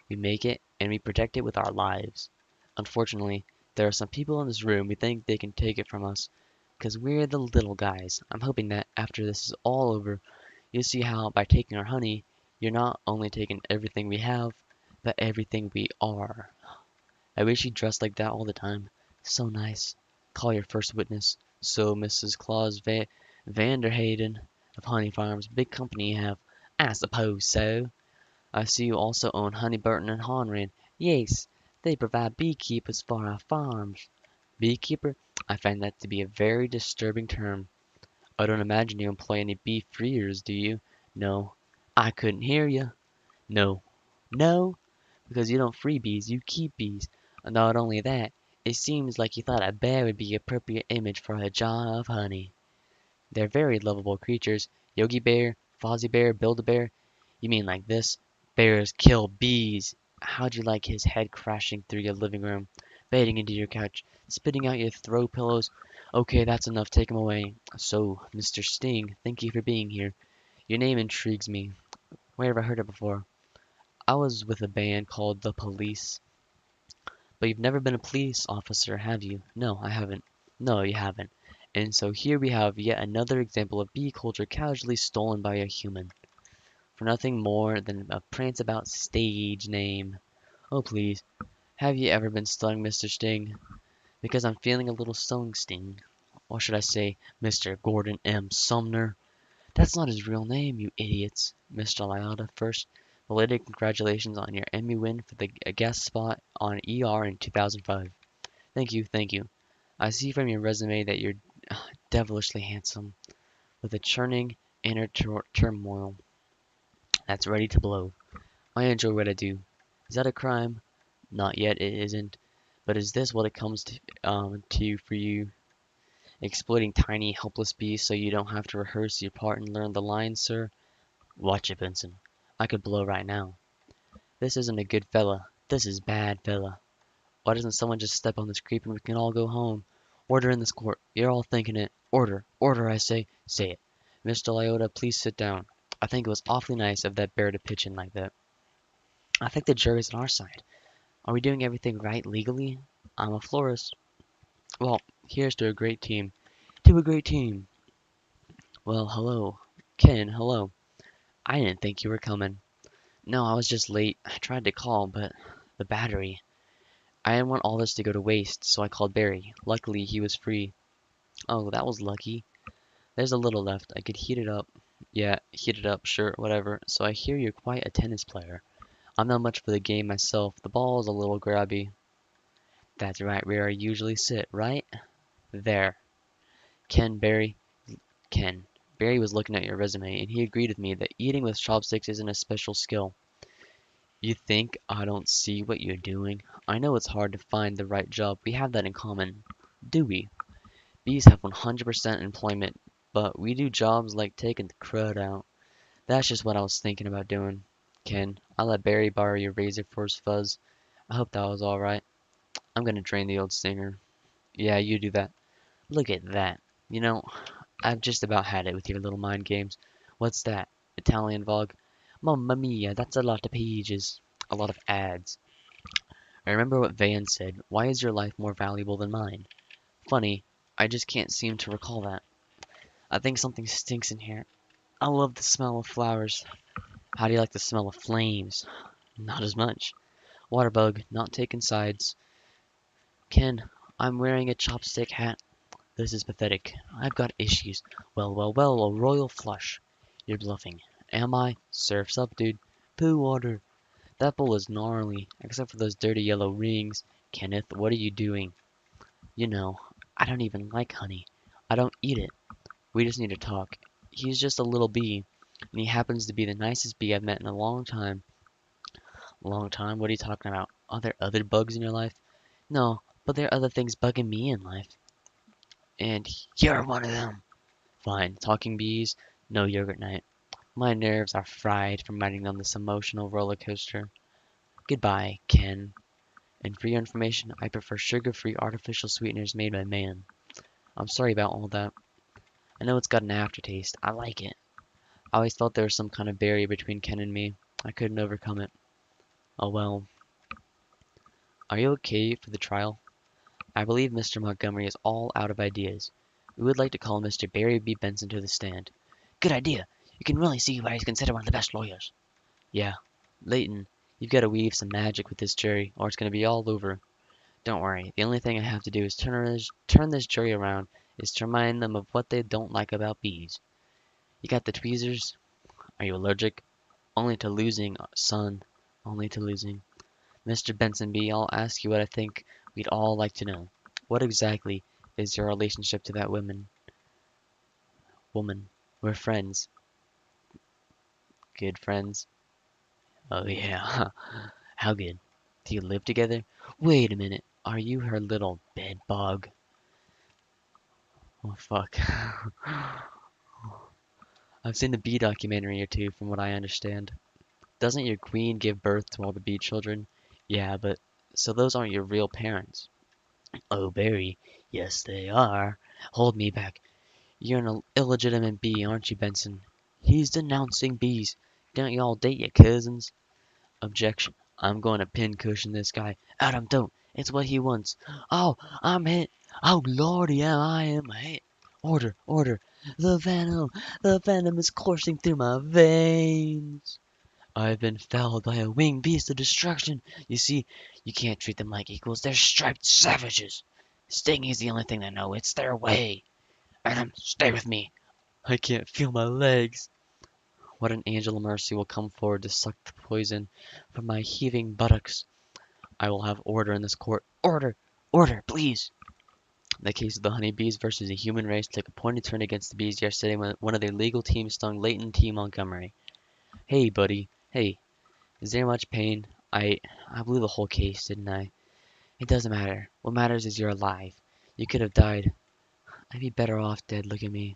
We make it and we protect it with our lives. Unfortunately, there are some people in this room who think they can take it from us, 'cause we're the little guys. I'm hoping that after this is all over, you'll see how by taking our honey, you're not only taking everything we have, but everything we are. I wish you dressed like that all the time. So nice. Call your first witness. So, Mrs. Claus Vanderhayden of Honey Farms, big company you have. I suppose so. I see you also own Honeyburton and Honran. Yes, they provide beekeepers for our farms. Beekeeper? I find that to be a very disturbing term. I don't imagine you employ any bee freers, do you? No. I couldn't hear you. No. No? Because you don't free bees, you keep bees. Not only that, it seems like you thought a bear would be the appropriate image for a jar of honey. They're very lovable creatures. Yogi Bear, Fozzie Bear, Build-A-Bear. You mean like this? Bears kill bees. How'd you like his head crashing through your living room, biting into your couch, spitting out your throw pillows? Okay, that's enough. Take him away. So, Mr. Sting, thank you for being here. Your name intrigues me. Where have I heard it before? I was with a band called The Police. But you've never been a police officer, have you? No, I haven't. No, you haven't. And so here we have yet another example of bee culture casually stolen by a human. For nothing more than a prance about stage name. Oh please, have you ever been stung, Mr. Sting? Because I'm feeling a little sting. Or should I say, Mr. Gordon M. Sumner? That's not his real name, you idiots. Mr. Liotta, first, belated congratulations on your Emmy win for the guest spot on ER in 2005. Thank you, thank you. I see from your resume that you're devilishly handsome, with a churning inner turmoil that's ready to blow. I enjoy what I do. Is that a crime? Not yet, it isn't. But is this what it comes to for you? Exploiting tiny, helpless bees so you don't have to rehearse your part and learn the lines, sir? Watch it, Benson. I could blow right now. This isn't a good fella. This is bad fella. Why doesn't someone just step on this creep and we can all go home? Order in this court. You're all thinking it. Order. Order, I say. Say it. Mr. Liotta, please sit down. I think it was awfully nice of that bear to pitch in like that. I think the jury's on our side. Are we doing everything right legally? I'm a florist. Well, here's to a great team. To a great team. Well, hello. Ken, hello. I didn't think you were coming. No, I was just late. I tried to call, but the battery. I didn't want all this to go to waste, so I called Barry. Luckily, he was free. Oh, that was lucky. There's a little left. I could heat it up. Yeah, heat it up, sure, whatever. So I hear you're quite a tennis player. I'm not much for the game myself. The ball is a little grabby. That's right where I usually sit, right? There. Ken, Barry. Ken. Barry was looking at your resume, and he agreed with me that eating with chopsticks isn't a special skill. You think I don't see what you're doing? I know it's hard to find the right job. We have that in common. Do we? Bees have 100% employment, but we do jobs like taking the crud out. That's just what I was thinking about doing. Ken, I let Barry borrow your razor for his fuzz. I hope that was alright. I'm gonna drain the old stinger. Yeah, you do that. Look at that. You know, I've just about had it with your little mind games. What's that? Italian Vogue? Mamma mia, that's a lot of pages. A lot of ads. I remember what Van said. Why is your life more valuable than mine? Funny, I just can't seem to recall that. I think something stinks in here. I love the smell of flowers. How do you like the smell of flames? Not as much. Waterbug, not taking sides. Ken, I'm wearing a chopstick hat. This is pathetic. I've got issues. Well, well, well, a royal flush. You're bluffing. Am I? Surf's up, dude. Poo water. That bowl is gnarly, except for those dirty yellow rings. Kenneth, what are you doing? You know, I don't even like honey. I don't eat it. We just need to talk. He's just a little bee, and he happens to be the nicest bee I've met in a long time. Long time? What are you talking about? Are there other bugs in your life? No, but there are other things bugging me in life. And you're one of them. Fine. Talking bees? No yogurt night. My nerves are fried from riding on this emotional roller coaster. Goodbye, Ken. And for your information, I prefer sugar-free artificial sweeteners made by man. I'm sorry about all that. I know it's got an aftertaste. I like it. I always felt there was some kind of barrier between Ken and me. I couldn't overcome it. Oh well. Are you okay for the trial? I believe Mr. Montgomery is all out of ideas. We would like to call Mr. Barry B. Benson to the stand. Good idea. You can really see why he's considered one of the best lawyers. Yeah. Leighton, you've got to weave some magic with this jury, or it's going to be all over. Don't worry. The only thing I have to do is turn this jury around, is to remind them of what they don't like about bees. You got the tweezers? Are you allergic? Only to losing, son. Only to losing. Mr. Benson B., I'll ask you what I think we'd all like to know. What exactly is your relationship to that woman? We're friends. Good friends. Oh yeah. How good? Do you live together? Wait a minute. Are you her little bed bug? Oh fuck. I've seen the bee documentary or two from what I understand. Doesn't your queen give birth to all the bee children? Yeah, but so those aren't your real parents. Oh, Barry. Yes, they are. Hold me back. You're an illegitimate bee, aren't you, Benson? He's denouncing bees. Don't y'all date your cousins? Objection. I'm going to pincushion this guy. Adam, don't. It's what he wants. Oh, I'm hit. Oh, Lordy, yeah, I am hit. Order, order. The venom is coursing through my veins. I've been felled by a winged beast of destruction. You see, you can't treat them like equals. They're striped savages. Stinging is the only thing they know. It's their way. Adam, stay with me. I can't feel my legs. What an angel of mercy will come forward to suck the poison from my heaving buttocks. I will have order in this court. Order! Order, please! The case of the honeybees versus the human race took a pointed turn against the bees yesterday when one of their legal teams stung Leighton T. Montgomery. Hey, buddy. Hey, is there much pain? I blew the whole case, didn't I? It doesn't matter. What matters is you're alive. You could have died. I'd be better off dead, look at me.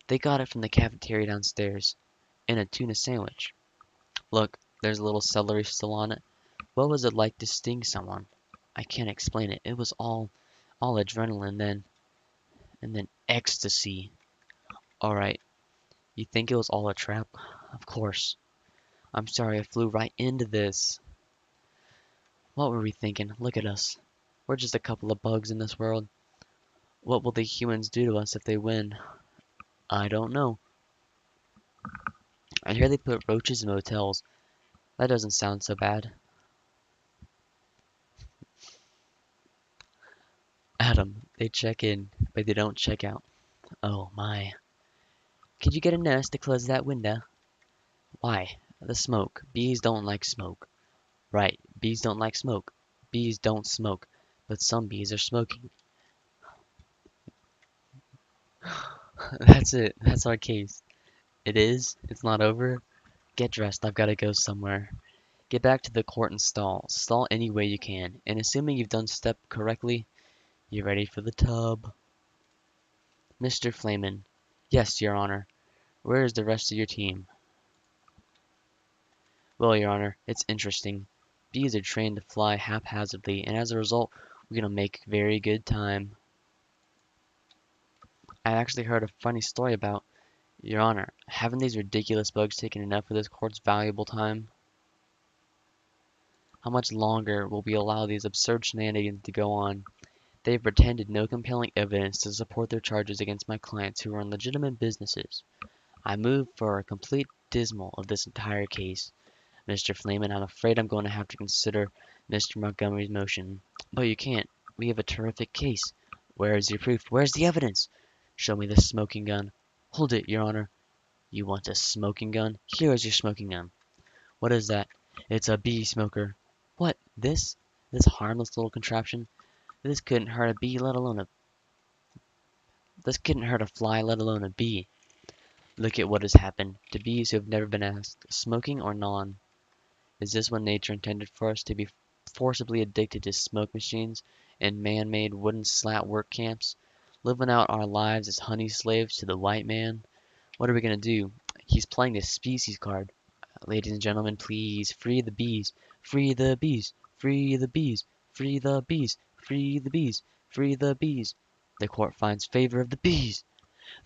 They got it from the cafeteria downstairs. In a tuna sandwich. Look, there's a little celery still on it. What was it like to sting someone? I can't explain it. It was all adrenaline then. And then ecstasy. Alright, you think it was all a trap? Of course. I'm sorry I flew right into this. What were we thinking? Look at us. We're just a couple of bugs in this world. What will the humans do to us if they win? I don't know. I hear they put roaches in motels. That doesn't sound so bad. Adam, they check in, but they don't check out. Oh my. Could you get a nurse to close that window? Why? The smoke. Bees don't like smoke. Right, bees don't like smoke. Bees don't smoke. But some bees are smoking. That's it. That's our case. It is? It's not over? Get dressed. I've got to go somewhere. Get back to the court and stall. Stall any way you can. And assuming you've done step correctly, you're ready for the tub. Mr. Flamin. Yes, Your Honor. Where is the rest of your team? Well, Your Honor, it's interesting. Bees are trained to fly haphazardly, and as a result, we're gonna make very good time. I actually heard a funny story about, Your Honor, haven't these ridiculous bugs taken enough of this court's valuable time? How much longer will we allow these absurd shenanigans to go on? They have pretended no compelling evidence to support their charges against my clients who run legitimate businesses. I move for a complete dismal of this entire case. Mr. Flamin, I'm afraid I'm going to have to consider Mr. Montgomery's motion. But you can't. We have a terrific case. Where is your proof? Where's the evidence? Show me this smoking gun. Hold it, Your Honor. You want a smoking gun? Here is your smoking gun. What is that? It's a bee smoker. What? This? This harmless little contraption? This couldn't hurt a bee, let alone a... This couldn't hurt a fly, let alone a bee. Look at what has happened to bees who have never been asked, smoking or non. Is this what nature intended for us, to be forcibly addicted to smoke machines and man-made wooden slat work camps, living out our lives as honey slaves to the white man? What are we gonna do? He's playing the species card. Ladies and gentlemen, please free the bees. Free the bees. Free the bees. Free the bees. Free the bees. Free the bees. The court finds favor of the bees.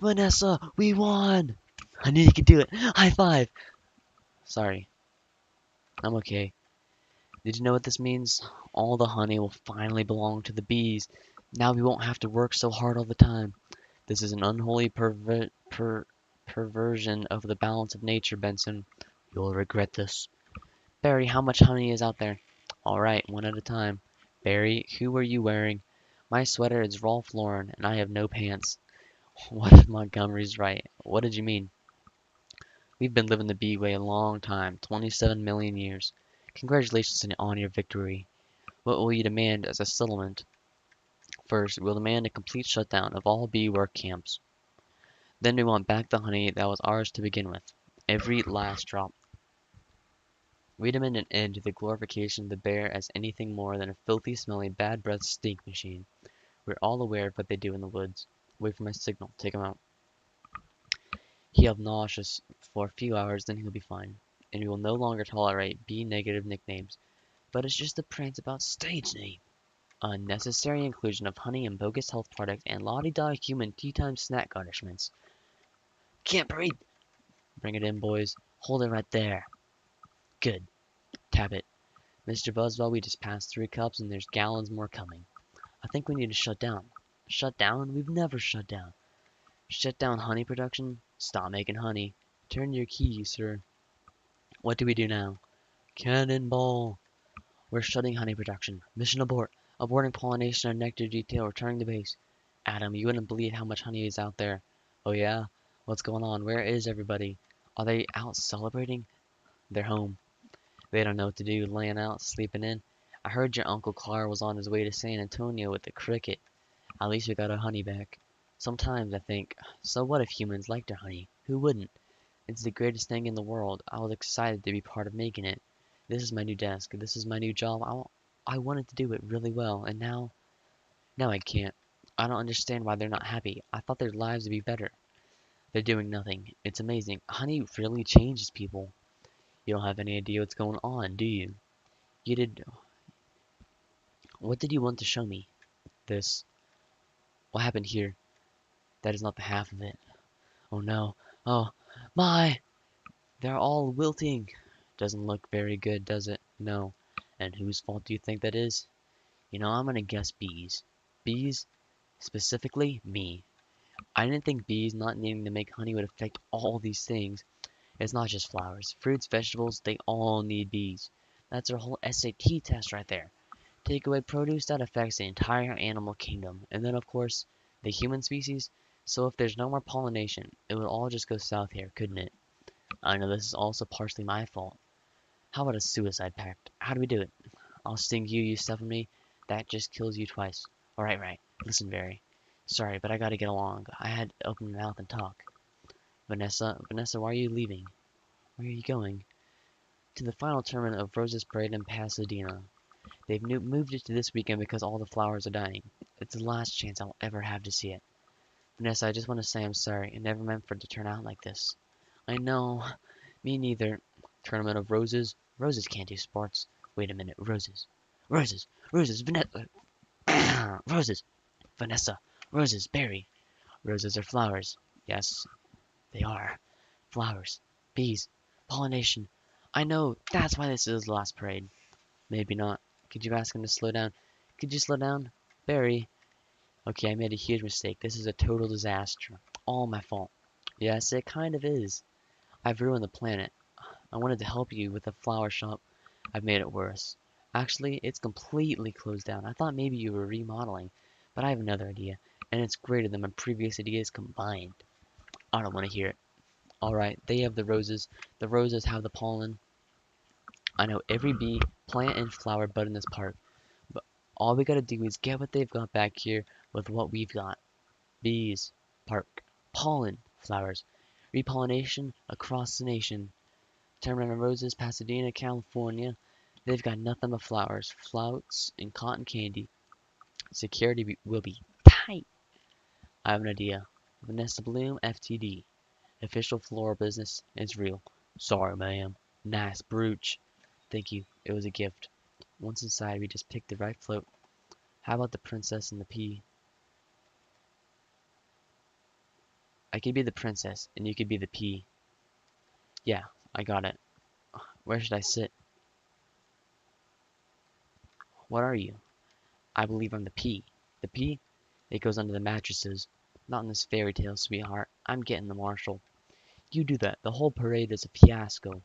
Vanessa, we won! I knew you could do it. High five. Sorry, I'm okay. Did you know what this means? All the honey will finally belong to the bees. Now we won't have to work so hard all the time. This is an unholy perversion of the balance of nature, Benson. You'll regret this. Barry, how much honey is out there? All right, one at a time. Barry, who are you wearing? My sweater is Ralph Lauren, and I have no pants. What if Montgomery's right? What did you mean? We've been living the bee way a long time, 27 million years. Congratulations on your victory. What will you demand as a settlement? First, we'll demand a complete shutdown of all bee work camps. Then we want back the honey that was ours to begin with. Every last drop. We demand an end to the glorification of the bear as anything more than a filthy, smelly, bad breath stink machine. We're all aware of what they do in the woods. Wait for my signal. Take him out. He'll have nauseous for a few hours, then he'll be fine. And we will no longer tolerate bee-negative nicknames. But it's just a prance about stage name. Unnecessary inclusion of honey and bogus health products and la-di-da human tea-time snack garnishments. Can't breathe! Bring it in, boys. Hold it right there. Good. Tap it. Mr. Buzzwell, we just passed 3 cups and there's gallons more coming. I think we need to shut down. Shut down? We've never shut down. Shut down honey production? Stop making honey. Turn your key, sir. What do we do now? Cannonball! We're shutting honey production. Mission abort. Aborting pollination and nectar detail. Returning to base. Adam, you wouldn't believe how much honey is out there. Oh yeah? What's going on? Where is everybody? Are they out celebrating? They're home. They don't know what to do, laying out, sleeping in. I heard your Uncle Clar was on his way to San Antonio with the cricket. At least we got our honey back. Sometimes I think, so what if humans liked our honey? Who wouldn't? It's the greatest thing in the world. I was excited to be part of making it. This is my new desk. This is my new job. I wanted to do it really well, and now I can't. I don't understand why they're not happy. I thought their lives would be better. They're doing nothing. It's amazing. Honey really changes people. You don't have any idea what's going on, do you? You did. What did you want to show me? This. What happened here? That is not the half of it. Oh no. Oh, my! They're all wilting. Doesn't look very good, does it? No. And whose fault do you think that is? You know, I'm gonna guess bees. Bees? Specifically, me. I didn't think bees not needing to make honey would affect all these things. It's not just flowers. Fruits, vegetables, they all need bees. That's our whole SAT test right there. Take away produce, that affects the entire animal kingdom. And then, of course, the human species. So if there's no more pollination, it would all just go south here, couldn't it? I know this is also partially my fault. How about a suicide pact? How do we do it? I'll sting you, you step on me. That just kills you twice. Alright, right. Listen, Barry. Sorry, but I gotta get along. I had to open my mouth and talk. Vanessa, why are you leaving? Where are you going? To the final tournament of Rose's Parade in Pasadena. They've moved it to this weekend because all the flowers are dying. It's the last chance I'll ever have to see it. Vanessa, I just want to say I'm sorry. It never meant for it to turn out like this. I know. Me neither. Tournament of roses? Roses can't do sports. Wait a minute. Roses. Roses. Roses. Vanessa. Roses. Vanessa. Roses. Berry. Roses are flowers. Yes, they are. Flowers. Bees. Pollination. I know. That's why this is the last parade. Maybe not. Could you ask him to slow down? Could you slow down? Barry. Okay, I made a huge mistake. This is a total disaster. All my fault. Yes, it kind of is. I've ruined the planet. I wanted to help you with the flower shop. I've made it worse. Actually, it's completely closed down. I thought maybe you were remodeling, but I have another idea, and it's greater than my previous ideas combined. I don't want to hear it. Alright, they have the roses. The roses have the pollen. I know every bee, plant, and flower bud in this park. But all we gotta do is get what they've got back here with what we've got. Bees, park, pollen, flowers, repollination across the nation. Terminal Roses, Pasadena, California. They've got nothing but flowers, floats, and cotton candy. Security will be tight. I have an idea. Vanessa Bloom, FTD. Official floral business is real. Sorry, ma'am. Nice brooch. Thank you. It was a gift. Once inside, we just picked the right float. How about the princess and the pea? I could be the princess, and you could be the pea. Yeah, I got it. Where should I sit? What are you? I believe I'm the pea. The pea? It goes under the mattresses. Not in this fairy tale, sweetheart. I'm getting the marshal. You do that. The whole parade is a fiasco.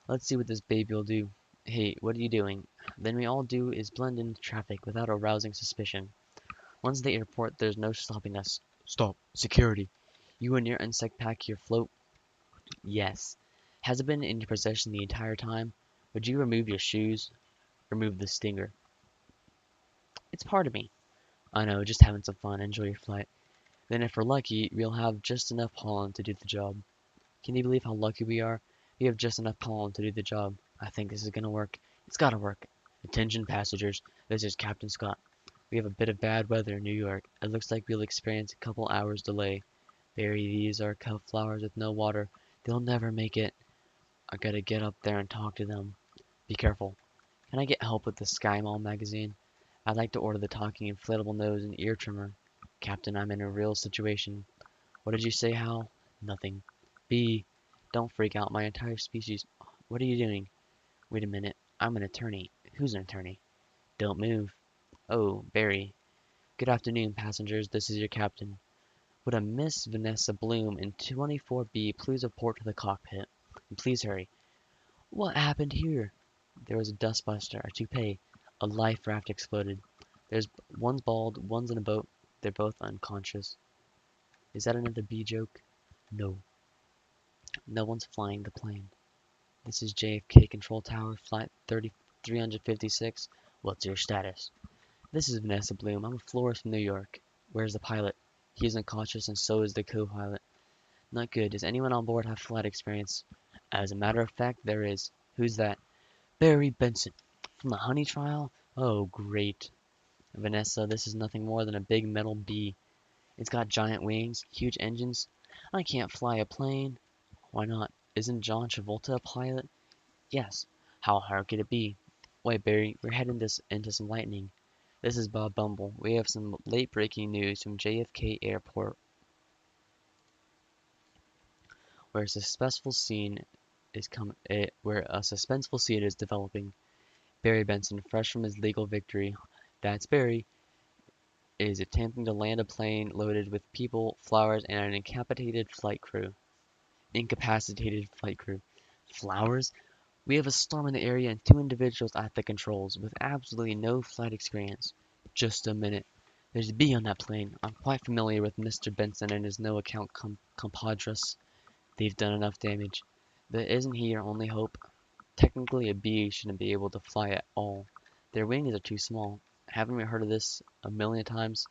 Let's see what this baby will do. Hey, what are you doing? Then we all do is blend into traffic without arousing suspicion. Once at the airport, there's no stopping us. Stop. Security. You and your insect pack here float? Yes. Has it been in your possession the entire time? Would you remove your shoes? Remove the stinger. It's part of me. I know, just having some fun. Enjoy your flight. Then if we're lucky, we'll have just enough pollen to do the job. Can you believe how lucky we are? We have just enough pollen to do the job. I think this is gonna work. It's gotta work. Attention passengers, this is Captain Scott. We have a bit of bad weather in New York. It looks like we'll experience a couple hours delay. Barry, these are cut flowers with no water. They'll never make it. I gotta get up there and talk to them. Be careful. Can I get help with the Sky Mall magazine? I'd like to order the talking inflatable nose and ear trimmer. Captain, I'm in a real situation. What did you say, Hal? Nothing. B. Don't freak out my entire species. What are you doing? Wait a minute. I'm an attorney. Who's an attorney? Don't move. Oh, Barry. Good afternoon, passengers. This is your captain. Would a Miss Vanessa Bloom in 24B please report to the cockpit? And please hurry. What happened here? There was a dustbuster, a toupee, a life raft exploded. There's one's bald, one's in a boat. They're both unconscious. Is that another B joke? No. No one's flying the plane. This is JFK Control Tower, flight 356. What's your status? This is Vanessa Bloom. I'm a florist from New York. Where's the pilot? He's unconscious and so is the co-pilot. Not good. Does anyone on board have flight experience? As a matter of fact, there is. Who's that? Barry Benson. From the Honey Trial? Oh, great. Vanessa, this is nothing more than a big metal bee. It's got giant wings, huge engines. I can't fly a plane. Why not? Isn't John Travolta a pilot? Yes. How hard could it be? Wait, Barry, we're heading into some lightning. This is Bob Bumble. We have some late breaking news from JFK Airport, where a suspenseful scene is developing. Barry Benson, fresh from his legal victory, that's Barry, is attempting to land a plane loaded with people, flowers, and an incapacitated flight crew. Flowers? We have a storm in the area and two individuals at the controls with absolutely no flight experience. Just a minute. There's a bee on that plane. I'm quite familiar with Mr. Benson and his no-account compadres. They've done enough damage. But isn't he your only hope? Technically, a bee shouldn't be able to fly at all. Their wings are too small. Haven't we heard of this a million times?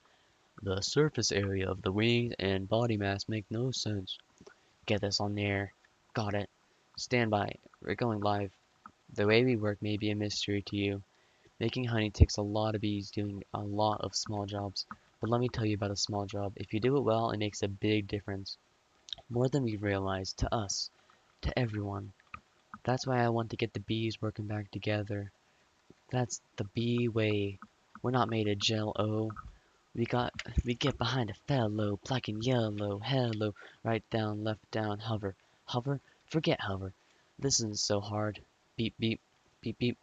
The surface area of the wings and body mass make no sense. Get this on the air. Got it. Stand by. We're going live. The way we work may be a mystery to you. Making honey takes a lot of bees doing a lot of small jobs. But let me tell you about a small job. If you do it well, it makes a big difference. More than we realize, to us, to everyone. That's why I want to get the bees working back together. That's the bee way. We're not made of Jell-O. We got, we get behind a fellow, black and yellow, hello, right down, left down, hover, hover, forget hover. This isn't so hard. Beep, beep, beep, beep.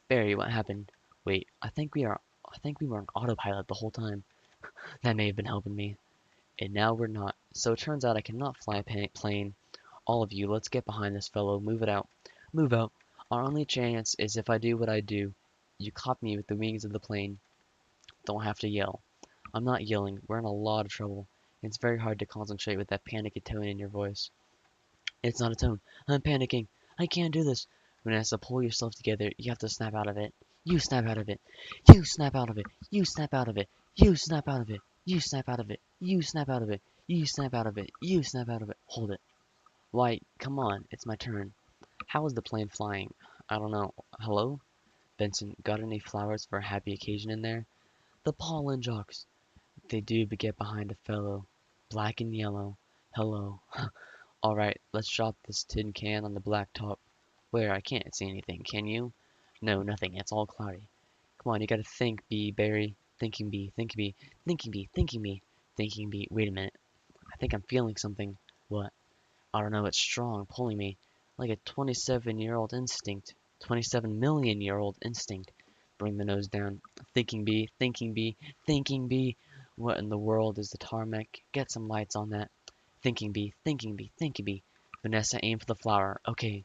Barry, what happened? Wait, I think we were on autopilot the whole time. That may have been helping me. And now we're not. So it turns out I cannot fly a plane. All of you, let's get behind this fellow. Move it out. Move out. Our only chance is if I do what I do. You caught me with the wings of the plane. Don't have to yell. I'm not yelling. We're in a lot of trouble. It's very hard to concentrate with that panicky tone in your voice. It's not a tone. I'm panicking. I can't do this. Vanessa, pull yourself together. You have to snap out of it. You snap out of it. You snap out of it. You snap out of it. You snap out of it. You snap out of it. You snap out of it. You snap out of it. You snap out of it. Hold it. Why, come on. It's my turn. How is the plane flying? I don't know. Hello? Benson, got any flowers for a happy occasion in there? The pollen jocks. They do but get behind a fellow. Black and yellow. Hello. Alright, let's drop this tin can on the black top. Where? I can't see anything, can you? No, nothing. It's all cloudy. Come on, you gotta think, bee, Barry. Thinking bee, thinking bee, thinking bee, thinking bee, thinking bee. Wait a minute. I think I'm feeling something. What? I don't know, it's strong, pulling me. Like a 27-year-old instinct. 27 million-year-old instinct. Bring the nose down. Thinking bee, thinking bee, thinking bee. What in the world is the tarmac? Get some lights on that. Thinking bee, thinking bee, thinking bee. Vanessa, aim for the flower. Okay.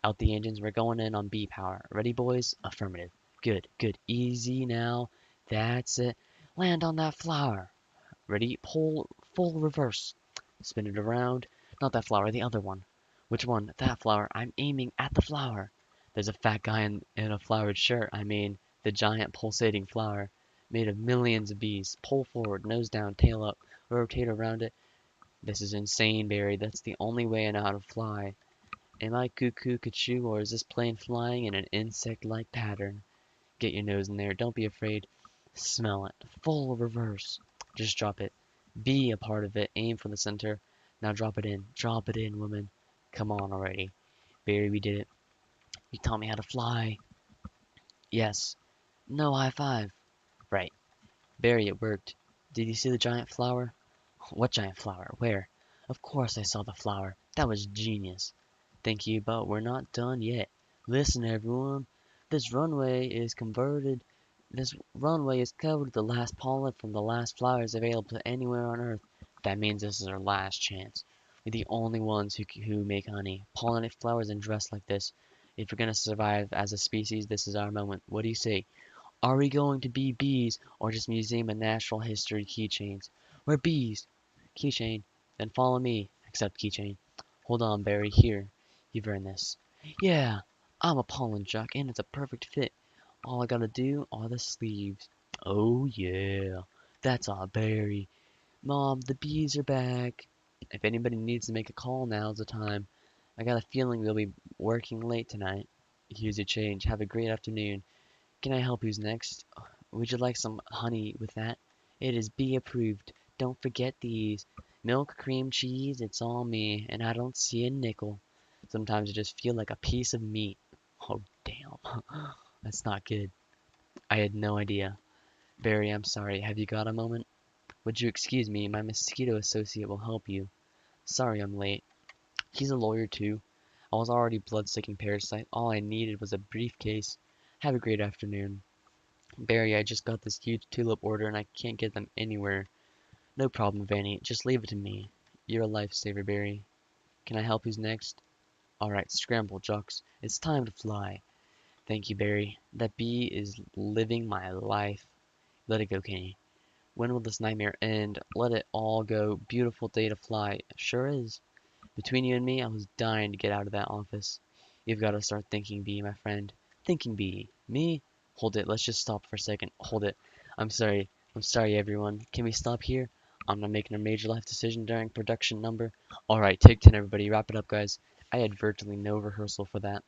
Out the engines, we're going in on bee power. Ready, boys? Affirmative. Good, good. Easy now. That's it. Land on that flower. Ready? Pull full reverse. Spin it around. Not that flower, the other one. Which one? That flower. I'm aiming at the flower. There's a fat guy in a flowered shirt. I mean, the giant pulsating flower. Made of millions of bees. Pull forward, nose down, tail up. Rotate around it. This is insane, Barry. That's the only way I know how to fly. Am I cuckoo cuckoo, or is this plane flying in an insect-like pattern? Get your nose in there. Don't be afraid. Smell it. Full reverse. Just drop it. Be a part of it. Aim for the center. Now drop it in. Drop it in, woman. Come on already. Barry, we did it. You taught me how to fly. Yes. No high five. Right. Barry, it worked. Did you see the giant flower? What giant flower? Where? Of course I saw the flower. That was genius. Thank you, but we're not done yet. Listen, everyone. This runway is converted. This runway is covered with the last pollen from the last flowers available anywhere on Earth. That means this is our last chance. We're the only ones who make honey, pollinate flowers, and dress like this. If we're gonna survive as a species, this is our moment. What do you say? Are we going to be bees or just museum and natural history keychains? We're bees. Keychain. Then follow me. Accept keychain. Hold on, Barry. Here. You've earned this. Yeah, I'm a pollen jock and it's a perfect fit. All I gotta do are the sleeves. Oh yeah. That's our Barry. Mom, the bees are back. If anybody needs to make a call, now's the time. I got a feeling they'll be working late tonight. Here's your change. Have a great afternoon. Can I help? Who's next? Would you like some honey with that? It is bee approved. Don't forget these. Milk, cream, cheese, it's all me, and I don't see a nickel. Sometimes I just feel like a piece of meat. Oh, damn. That's not good. I had no idea. Barry, I'm sorry. Have you got a moment? Would you excuse me? My mosquito associate will help you. Sorry I'm late. He's a lawyer too. I was already blood-sucking parasite. All I needed was a briefcase. Have a great afternoon. Barry, I just got this huge tulip order and I can't get them anywhere. No problem, Vanny. Just leave it to me. You're a lifesaver, Barry. Can I help? Who's next? Alright, scramble, jocks. It's time to fly. Thank you, Barry. That bee is living my life. Let it go, Kenny. When will this nightmare end? Let it all go. Beautiful day to fly. Sure is. Between you and me, I was dying to get out of that office. You've got to start thinking, bee, my friend. Thinking, bee. Me? Hold it. Let's just stop for a second. Hold it. I'm sorry. I'm sorry, everyone. Can we stop here? I'm not making a major life decision during production number. Alright, take 10, everybody. Wrap it up, guys. I had virtually no rehearsal for that.